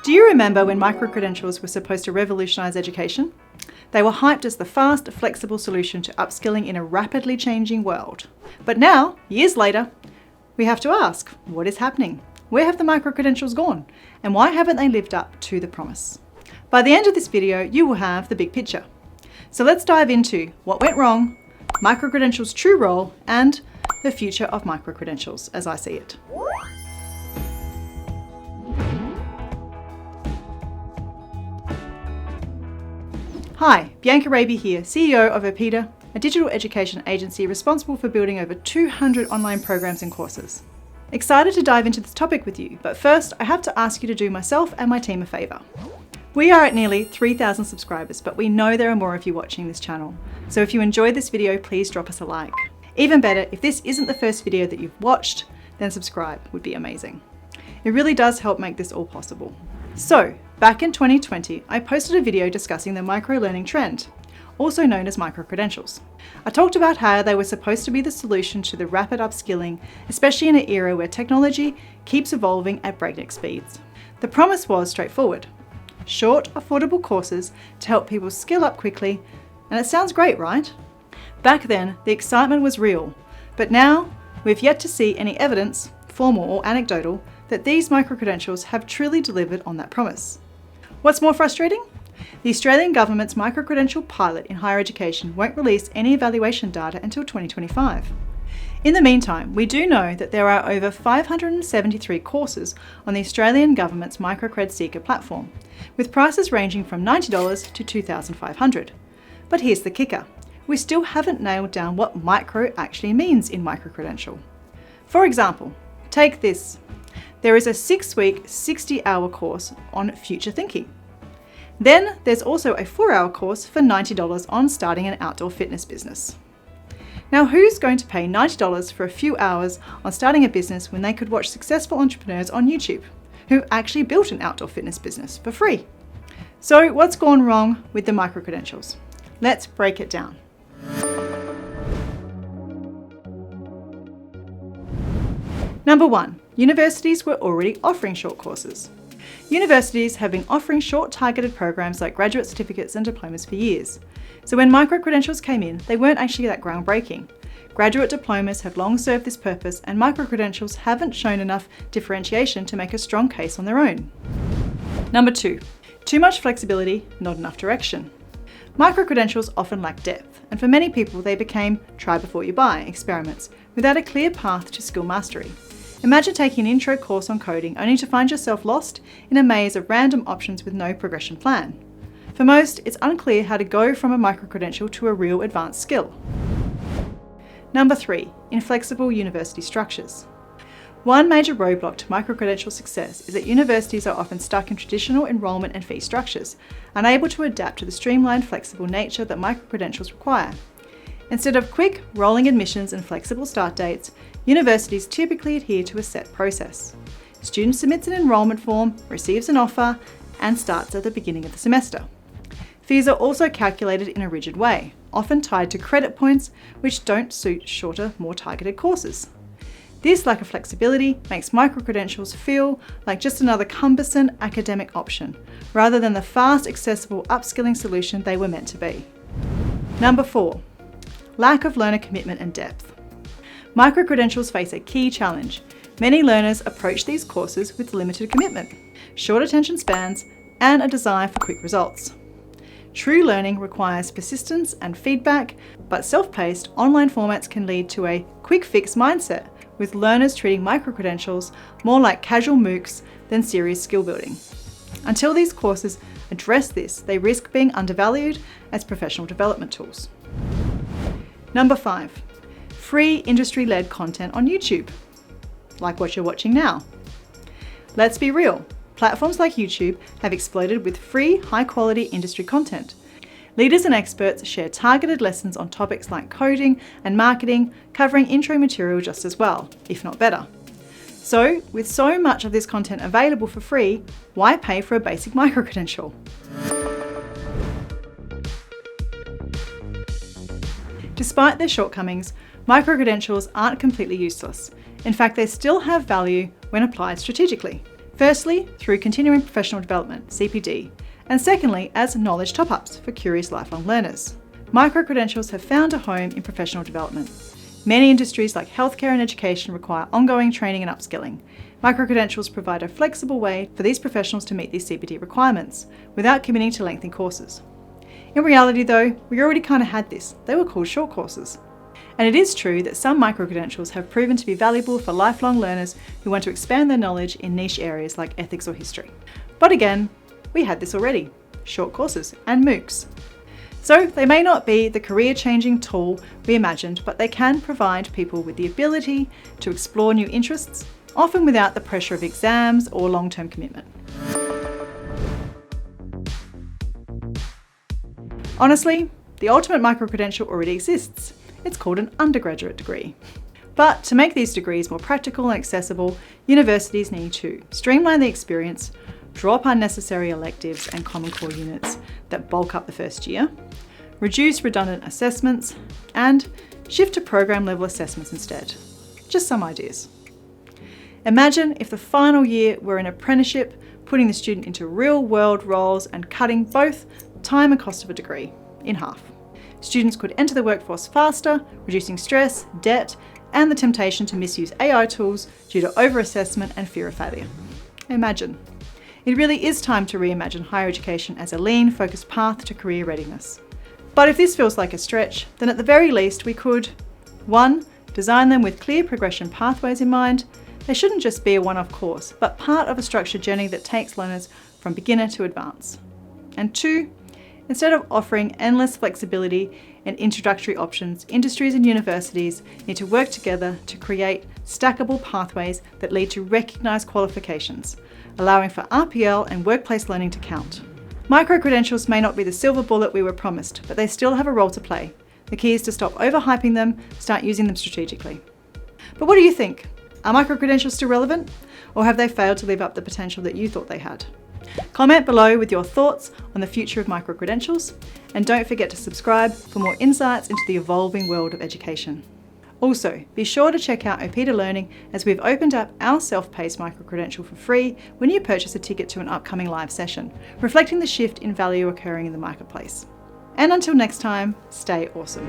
Do you remember when microcredentials were supposed to revolutionise education? They were hyped as the fast, flexible solution to upskilling in a rapidly changing world. But now, years later, we have to ask, what is happening? Where have the microcredentials gone? And why haven't they lived up to the promise? By the end of this video, you will have the big picture. So let's dive into what went wrong, microcredentials' true role, and the future of microcredentials as I see it. Hi, Bianca Raby here, CEO of OPPIDA, a digital education agency responsible for building over 200 online programs and courses. Excited to dive into this topic with you, but first I have to ask you to do myself and my team a favour. We are at nearly 3,000 subscribers, but we know there are more of you watching this channel. So if you enjoyed this video, please drop us a like. Even better, if this isn't the first video that you've watched, then subscribe would be amazing. It really does help make this all possible. So, back in 2020, I posted a video discussing the microlearning trend, also known as microcredentials. I talked about how they were supposed to be the solution to the rapid upskilling, especially in an era where technology keeps evolving at breakneck speeds. The promise was straightforward. Short, affordable courses to help people skill up quickly, and it sounds great, right? Back then, the excitement was real, but now we've yet to see any evidence, formal or anecdotal, that these microcredentials have truly delivered on that promise. What's more frustrating? The Australian government's microcredential pilot in higher education won't release any evaluation data until 2025. In the meantime, we do know that there are over 573 courses on the Australian government's Microcred Seeker platform, with prices ranging from $90 to $2,500. But here's the kicker. We still haven't nailed down what micro actually means in microcredential. For example, take this. There is a 6-week, 60-hour course on future thinking. Then there's also a 4-hour course for $90 on starting an outdoor fitness business. Now, who's going to pay $90 for a few hours on starting a business when they could watch successful entrepreneurs on YouTube who actually built an outdoor fitness business for free? So what's gone wrong with the microcredentials? Let's break it down. Number 1, universities were already offering short courses. Universities have been offering short targeted programs like graduate certificates and diplomas for years. So when microcredentials came in, they weren't actually that groundbreaking. Graduate diplomas have long served this purpose, and microcredentials haven't shown enough differentiation to make a strong case on their own. Number 2, too much flexibility, not enough direction. Microcredentials often lack depth, and for many people they became try before you buy experiments without a clear path to skill mastery. Imagine taking an intro course on coding only to find yourself lost in a maze of random options with no progression plan. For most, it's unclear how to go from a microcredential to a real advanced skill. Number 3, inflexible university structures. One major roadblock to microcredential success is that universities are often stuck in traditional enrolment and fee structures, unable to adapt to the streamlined, flexible nature that microcredentials require. Instead of quick, rolling admissions and flexible start dates, universities typically adhere to a set process. Student submits an enrolment form, receives an offer, and starts at the beginning of the semester. Fees are also calculated in a rigid way, often tied to credit points, which don't suit shorter, more targeted courses. This lack of flexibility makes microcredentials feel like just another cumbersome academic option, rather than the fast, accessible upskilling solution they were meant to be. Number 4, lack of learner commitment and depth. Microcredentials face a key challenge. Many learners approach these courses with limited commitment, short attention spans, and a desire for quick results. True learning requires persistence and feedback, but self-paced online formats can lead to a quick fix mindset, with learners treating microcredentials more like casual MOOCs than serious skill building. Until these courses address this, they risk being undervalued as professional development tools. Number 5, free industry-led content on YouTube, like what you're watching now. Let's be real, platforms like YouTube have exploded with free, high-quality industry content. Leaders and experts share targeted lessons on topics like coding and marketing, covering intro material just as well, if not better. So, with so much of this content available for free, why pay for a basic microcredential? Despite their shortcomings, microcredentials aren't completely useless. In fact, they still have value when applied strategically. Firstly, through continuing professional development, CPD, and secondly, as knowledge top-ups for curious lifelong learners. Microcredentials have found a home in professional development. Many industries like healthcare and education require ongoing training and upskilling. Microcredentials provide a flexible way for these professionals to meet these CPD requirements without committing to lengthy courses. In reality though, we already kind of had this. They were called short courses. And it is true that some microcredentials have proven to be valuable for lifelong learners who want to expand their knowledge in niche areas like ethics or history. But again, we had this already, short courses and MOOCs. So they may not be the career-changing tool we imagined, but they can provide people with the ability to explore new interests, often without the pressure of exams or long-term commitment. Honestly, the ultimate microcredential already exists. It's called an undergraduate degree. But to make these degrees more practical and accessible, universities need to streamline the experience, drop unnecessary electives and Common Core units that bulk up the first year, reduce redundant assessments, and shift to program-level assessments instead. Just some ideas. Imagine if the final year were an apprenticeship, putting the student into real-world roles and cutting both time and cost of a degree in half. Students could enter the workforce faster, reducing stress, debt, and the temptation to misuse AI tools due to overassessment and fear of failure. Imagine. It really is time to reimagine higher education as a lean, focused path to career readiness. But if this feels like a stretch, then at the very least we could 1. Design them with clear progression pathways in mind. They shouldn't just be a one-off course, but part of a structured journey that takes learners from beginner to advance. And 2. Instead of offering endless flexibility and introductory options, industries and universities need to work together to create stackable pathways that lead to recognised qualifications, allowing for RPL and workplace learning to count. Microcredentials may not be the silver bullet we were promised, but they still have a role to play. The key is to stop overhyping them, start using them strategically. But what do you think? Are microcredentials still relevant? Or have they failed to live up to the potential that you thought they had? Comment below with your thoughts on the future of microcredentials, and don't forget to subscribe for more insights into the evolving world of education. Also, be sure to check out OPPIDA Learning, as we've opened up our self-paced microcredential for free when you purchase a ticket to an upcoming live session, reflecting the shift in value occurring in the marketplace. And until next time, stay awesome.